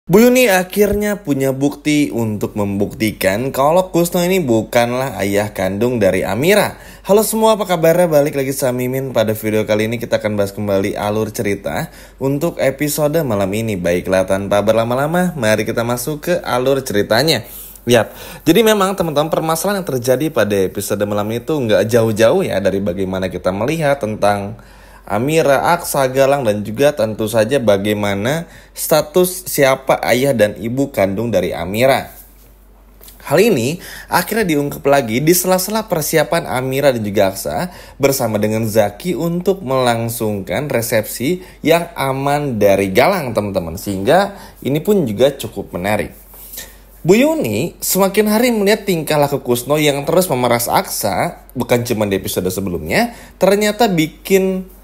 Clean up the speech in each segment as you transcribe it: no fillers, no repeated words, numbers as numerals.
Bu Yuni akhirnya punya bukti untuk membuktikan kalau Kusno ini bukanlah ayah kandung dari Amira. Halo semua, apa kabarnya? Balik lagi sama Mimin. Pada video kali ini kita akan bahas kembali alur cerita untuk episode malam ini. Baiklah, tanpa berlama-lama, mari kita masuk ke alur ceritanya. Yap, jadi memang teman-teman, permasalahan yang terjadi pada episode malam itu nggak jauh-jauh ya dari bagaimana kita melihat tentang Amira, Aksa, Galang, dan juga tentu saja bagaimana status siapa ayah dan ibu kandung dari Amira. Hal ini akhirnya diungkap lagi di sela-sela persiapan Amira dan juga Aksa bersama dengan Zaki untuk melangsungkan resepsi yang aman dari Galang, teman-teman. Sehingga ini pun juga cukup menarik. Bu Yuni semakin hari melihat tingkah laku Kusno yang terus memeras Aksa, bukan cuma di episode sebelumnya, ternyata bikin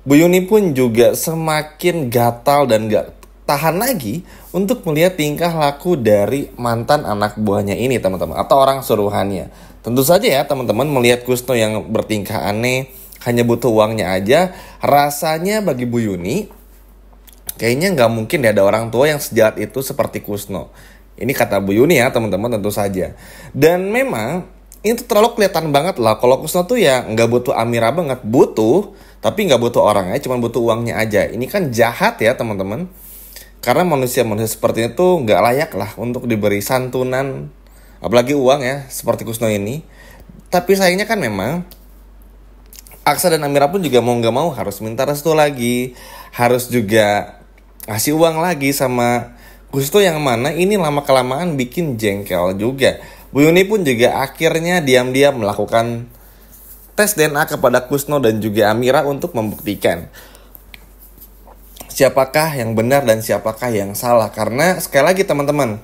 Bu Yuni pun juga semakin gatal dan gak tahan lagi untuk melihat tingkah laku dari mantan anak buahnya ini, teman-teman, atau orang suruhannya. Tentu saja ya teman-teman, melihat Kusno yang bertingkah aneh, hanya butuh uangnya aja, rasanya bagi Bu Yuni kayaknya gak mungkin ada orang tua yang sejahat itu seperti Kusno. Ini kata Bu Yuni ya teman-teman, tentu saja. Dan memang itu terlalu kelihatan banget lah kalau Kusno tuh ya gak butuh Amira banget, butuh, tapi nggak butuh orangnya, cuma butuh uangnya aja. Ini kan jahat ya teman-teman. Karena manusia-manusia seperti itu nggak layak lah untuk diberi santunan, apalagi uang ya, seperti Kusno ini. Tapi sayangnya kan memang Aksa dan Amira pun juga mau nggak mau harus minta restu lagi, harus juga ngasih uang lagi sama Kusno, yang mana ini lama-kelamaan bikin jengkel juga. Bu Yuni pun juga akhirnya diam-diam melakukan tes DNA kepada Kusno dan juga Amira untuk membuktikan siapakah yang benar dan siapakah yang salah. Karena sekali lagi teman-teman,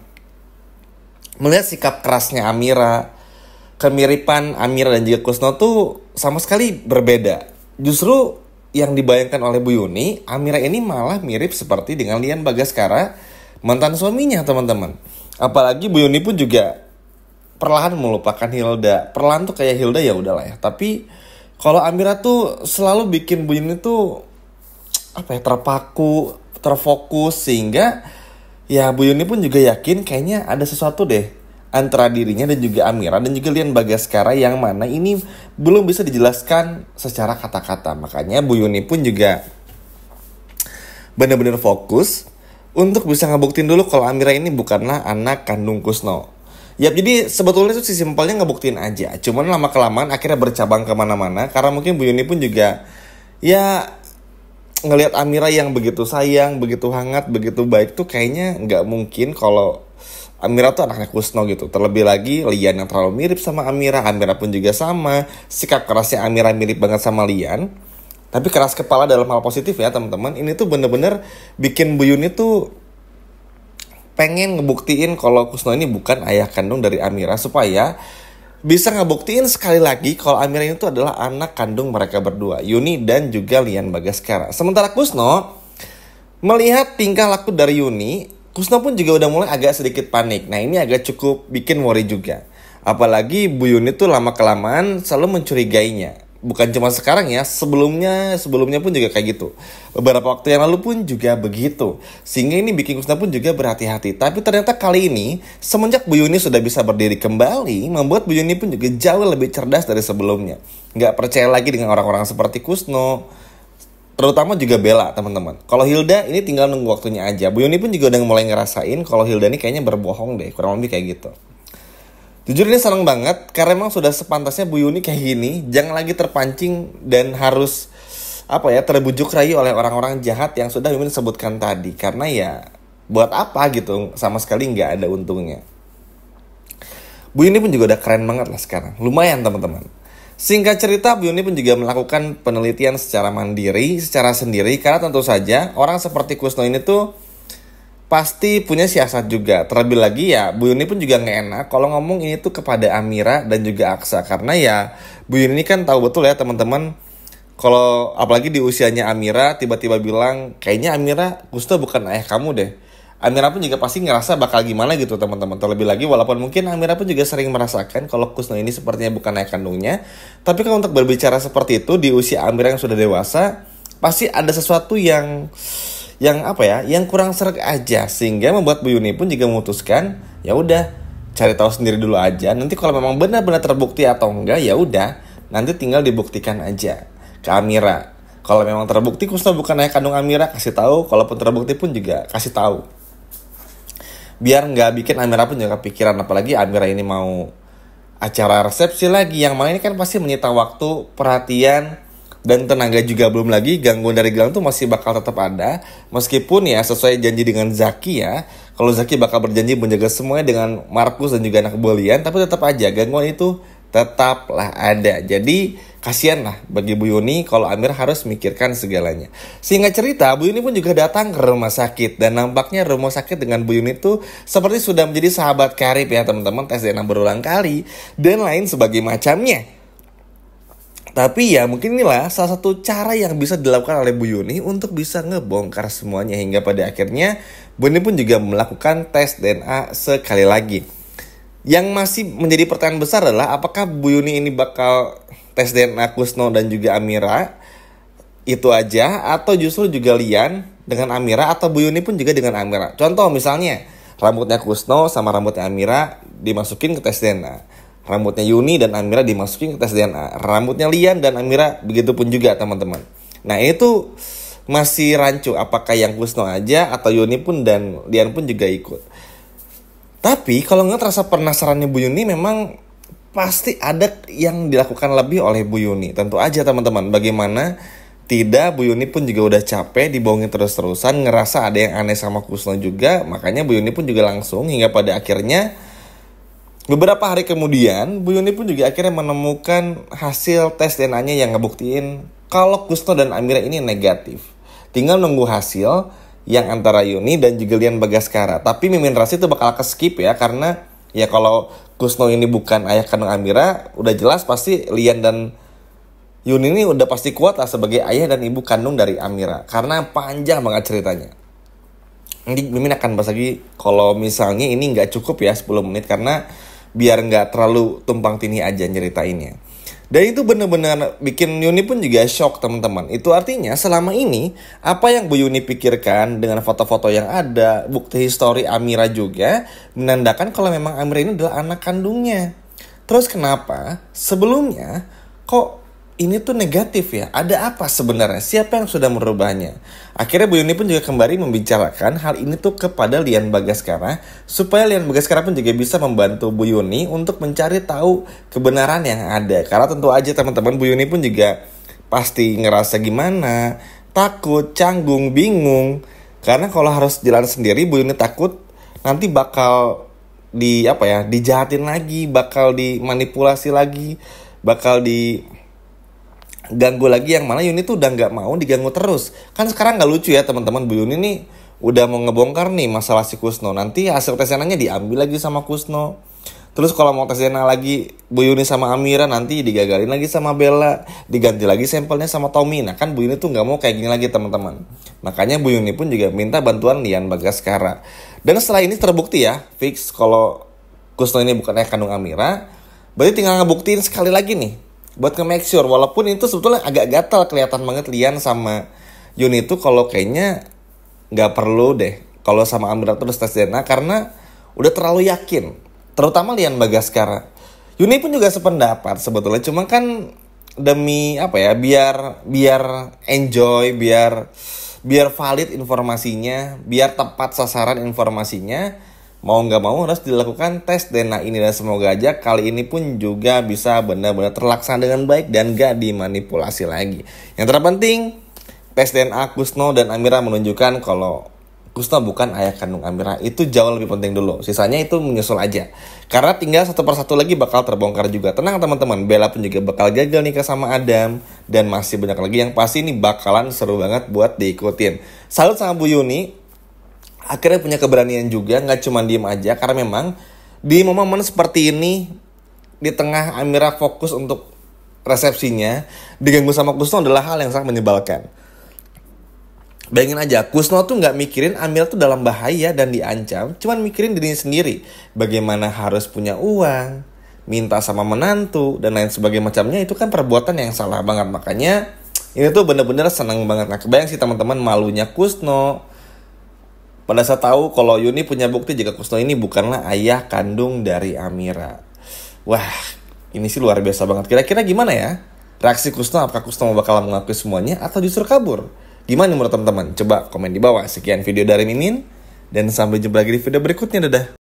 melihat sikap kerasnya Amira, kemiripan Amira dan juga Kusno tuh sama sekali berbeda. Justru yang dibayangkan oleh Bu Yuni, Amira ini malah mirip seperti dengan Lian Bagaskara, mantan suaminya, teman-teman. Apalagi Bu Yuni pun juga perlahan melupakan Hilda. Perlahan tuh kayak Hilda ya udahlah ya. Tapi kalau Amira tuh selalu bikin Bu Yuni tuh terpaku, terfokus, sehingga ya Bu Yuni pun juga yakin kayaknya ada sesuatu deh antara dirinya dan juga Amira dan juga Lian Bagaskara, yang mana ini belum bisa dijelaskan secara kata-kata. Makanya Bu Yuni pun juga benar-benar fokus untuk bisa ngebuktiin dulu kalau Amira ini bukanlah anak kandung Kusno. Ya, jadi sebetulnya itu simpelnya ngebuktiin aja. Cuman lama-kelamaan akhirnya bercabang kemana-mana. Karena mungkin Bu Yuni pun juga ya ngelihat Amira yang begitu sayang, begitu hangat, begitu baik tuh kayaknya nggak mungkin kalau Amira tuh anaknya Kusno gitu. Terlebih lagi Lian yang terlalu mirip sama Amira. Amira pun juga sama. Sikap kerasnya Amira mirip banget sama Lian. Tapi keras kepala dalam hal positif ya teman-teman. Ini tuh bener-bener bikin Bu Yuni tuh pengen ngebuktiin kalau Kusno ini bukan ayah kandung dari Amira, supaya bisa ngebuktiin sekali lagi kalau Amira itu adalah anak kandung mereka berdua, Yuni dan juga Lian Bagaskara. Sementara Kusno melihat tingkah laku dari Yuni, Kusno pun juga udah mulai agak sedikit panik. Nah, ini agak cukup bikin worry juga. Apalagi Bu Yuni tuh lama-kelamaan selalu mencurigainya. Bukan cuma sekarang ya, sebelumnya pun juga kayak gitu. Beberapa waktu yang lalu pun juga begitu. Sehingga ini bikin Kusno pun juga berhati-hati. Tapi ternyata kali ini, semenjak Bu Yuni sudah bisa berdiri kembali, membuat Bu Yuni pun juga jauh lebih cerdas dari sebelumnya. Nggak percaya lagi dengan orang-orang seperti Kusno, terutama juga Bella, teman-teman. Kalau Hilda ini tinggal nunggu waktunya aja. Bu Yuni pun juga udah mulai ngerasain kalau Hilda ini kayaknya berbohong deh, kurang lebih kayak gitu. Jujur ini seneng banget, karena emang sudah sepantasnya Bu Yuni kayak gini. Jangan lagi terpancing dan harus terbujuk rayu oleh orang-orang jahat yang sudah Mimin sebutkan tadi. Karena ya buat apa gitu, sama sekali nggak ada untungnya. Bu Yuni pun juga udah keren banget lah sekarang, lumayan teman-teman. Singkat cerita, Bu Yuni pun juga melakukan penelitian secara mandiri, secara sendiri. Karena tentu saja orang seperti Kusno ini tuh pasti punya siasat juga. Terlebih lagi ya Bu Yuni pun juga gak enak kalau ngomong ini tuh kepada Amira dan juga Aksa. Karena ya Bu Yuni ini kan tahu betul ya teman-teman, kalau apalagi di usianya Amira tiba-tiba bilang kayaknya Amira, Kusno bukan ayah kamu deh. Amira pun juga pasti ngerasa bakal gimana gitu teman-teman. Terlebih lagi walaupun mungkin Amira pun juga sering merasakan kalau Kusno ini sepertinya bukan ayah kandungnya. Tapi kalau untuk berbicara seperti itu di usia Amira yang sudah dewasa, pasti ada sesuatu yang yang apa ya, yang kurang sreg aja, sehingga membuat Bu Yuni pun juga memutuskan ya udah cari tahu sendiri dulu aja. Nanti kalau memang benar-benar terbukti atau enggak ya udah, nanti tinggal dibuktikan aja ke Amira. Kalau memang terbukti Kusno bukan ayah kandung Amira, kasih tahu. Kalaupun terbukti pun juga kasih tahu. Biar nggak bikin Amira pun juga pikiran, apalagi Amira ini mau acara resepsi lagi, yang mana ini kan pasti menyita waktu, perhatian, dan tenaga juga. Belum lagi gangguan dari Gilang tuh masih bakal tetap ada. Meskipun ya sesuai janji dengan Zaki ya, kalau Zaki bakal berjanji menjaga semuanya dengan Markus dan juga anak Bolian, tapi tetap aja gangguan itu tetaplah ada. Jadi kasihan lah bagi Bu Yuni kalau Amir harus mikirkan segalanya. Singkat cerita, Bu Yuni pun juga datang ke rumah sakit, dan nampaknya rumah sakit dengan Bu Yuni itu seperti sudah menjadi sahabat karib ya teman-teman. Tes DNA berulang kali dan lain sebagai macamnya. Tapi ya mungkin inilah salah satu cara yang bisa dilakukan oleh Bu Yuni untuk bisa ngebongkar semuanya, hingga pada akhirnya Bu Yuni pun juga melakukan tes DNA sekali lagi. Yang masih menjadi pertanyaan besar adalah apakah Bu Yuni ini bakal tes DNA Kusno dan juga Amira itu aja, atau justru juga Lian dengan Amira, atau Bu Yuni pun juga dengan Amira. Contoh misalnya rambutnya Kusno sama rambutnya Amira dimasukin ke tes DNA, rambutnya Yuni dan Amira dimasukin ke tes DNA, rambutnya Lian dan Amira begitupun juga teman-teman. Nah itu masih rancu apakah yang Kusno aja atau Yuni pun dan Lian pun juga ikut. Tapi kalau nggak terasa penasarannya Bu Yuni, memang pasti ada yang dilakukan lebih oleh Bu Yuni. Tentu aja teman-teman, bagaimana tidak, Bu Yuni pun juga udah capek dibohongin terus-terusan, ngerasa ada yang aneh sama Kusno juga. Makanya Bu Yuni pun juga langsung, hingga pada akhirnya beberapa hari kemudian Bu Yuni pun juga akhirnya menemukan hasil tes DNA-nya yang ngebuktiin kalau Kusno dan Amira ini negatif. Tinggal nunggu hasil yang antara Yuni dan juga Lian Bagaskara. Tapi Mimin Rasi itu bakal ke-skip ya, karena ya kalau Kusno ini bukan ayah kandung Amira, udah jelas pasti Lian dan Yuni ini udah pasti kuat lah sebagai ayah dan ibu kandung dari Amira, karena panjang banget ceritanya. Nanti Mimin akan bahas lagi kalau misalnya ini nggak cukup ya 10 menit, karena biar nggak terlalu tumpang tindih aja nyeritainnya. Dan itu benar-benar bikin Yuni pun juga shock teman-teman. Itu artinya selama ini apa yang Bu Yuni pikirkan dengan foto-foto yang ada, bukti histori Amira juga menandakan kalau memang Amira ini adalah anak kandungnya. Terus kenapa sebelumnya kok ini tuh negatif ya? Ada apa sebenarnya? Siapa yang sudah merubahnya? Akhirnya Bu Yuni pun juga kembali membicarakan hal ini tuh kepada Lian Bagaskara, supaya Lian Bagaskara pun juga bisa membantu Bu Yuni untuk mencari tahu kebenaran yang ada. Karena tentu aja teman-teman, Bu Yuni pun juga pasti ngerasa gimana, takut, canggung, bingung. Karena kalau harus jalan sendiri, Bu Yuni takut nanti bakal dijahatin lagi, bakal dimanipulasi lagi, bakal ganggu lagi, yang mana Yuni tuh udah nggak mau diganggu terus. Kan sekarang nggak lucu ya teman-teman, Bu Yuni nih udah mau ngebongkar nih masalah si Kusno. Nanti hasil tes DNA-nya diambil lagi sama Kusno. Terus kalau mau tes DNA lagi Bu Yuni sama Amira, nanti digagalin lagi sama Bella, diganti lagi sampelnya sama Tommy. Nah kan Bu Yuni tuh nggak mau kayak gini lagi teman-teman. Makanya Bu Yuni pun juga minta bantuan Lian Bagaskara. Dan setelah ini terbukti ya, fix kalau Kusno ini bukan ayah kandung Amira, berarti tinggal ngebuktiin sekali lagi nih, buat nge-make sure, walaupun itu sebetulnya agak gatal, kelihatan banget Lian sama Yuni itu kalau kayaknya nggak perlu deh kalau sama Amira terus tes DNA, karena udah terlalu yakin, terutama Lian Bagaskara. Yuni pun juga sependapat sebetulnya, cuma kan demi biar enjoy, biar valid informasinya, biar tepat sasaran informasinya, mau nggak mau harus dilakukan tes DNA ini. Dan semoga aja kali ini pun juga bisa benar-benar terlaksana dengan baik dan gak dimanipulasi lagi. Yang terpenting, tes DNA Kusno dan Amira menunjukkan kalau Kusno bukan ayah kandung Amira. Itu jauh lebih penting dulu. Sisanya itu menyusul aja. Karena tinggal satu persatu lagi bakal terbongkar juga. Tenang teman-teman, Bella pun juga bakal gagal nikah sama Adam. Dan masih banyak lagi yang pasti ini bakalan seru banget buat diikutin. Salut sama Bu Yuni, akhirnya punya keberanian juga, nggak cuma diem aja. Karena memang di momen seperti ini, di tengah Amira fokus untuk resepsinya, diganggu sama Kusno adalah hal yang sangat menyebalkan. Bayangin aja, Kusno tuh nggak mikirin Amira tuh dalam bahaya dan diancam, cuman mikirin dirinya sendiri. Bagaimana harus punya uang, minta sama menantu, dan lain sebagainya macamnya. Itu kan perbuatan yang salah banget. Makanya Ini tuh bener-bener seneng banget. Nah kebayang sih teman-teman malunya Kusno pada saat tahu kalau Yuni punya bukti jika Kusno ini bukanlah ayah kandung dari Amira. Wah, ini sih luar biasa banget. Kira-kira gimana ya reaksi Kusno? Apakah Kusno bakal mengakui semuanya atau justru kabur? Gimana menurut teman-teman? Coba komen di bawah. Sekian video dari Mimin, dan sampai jumpa lagi di video berikutnya. Dadah.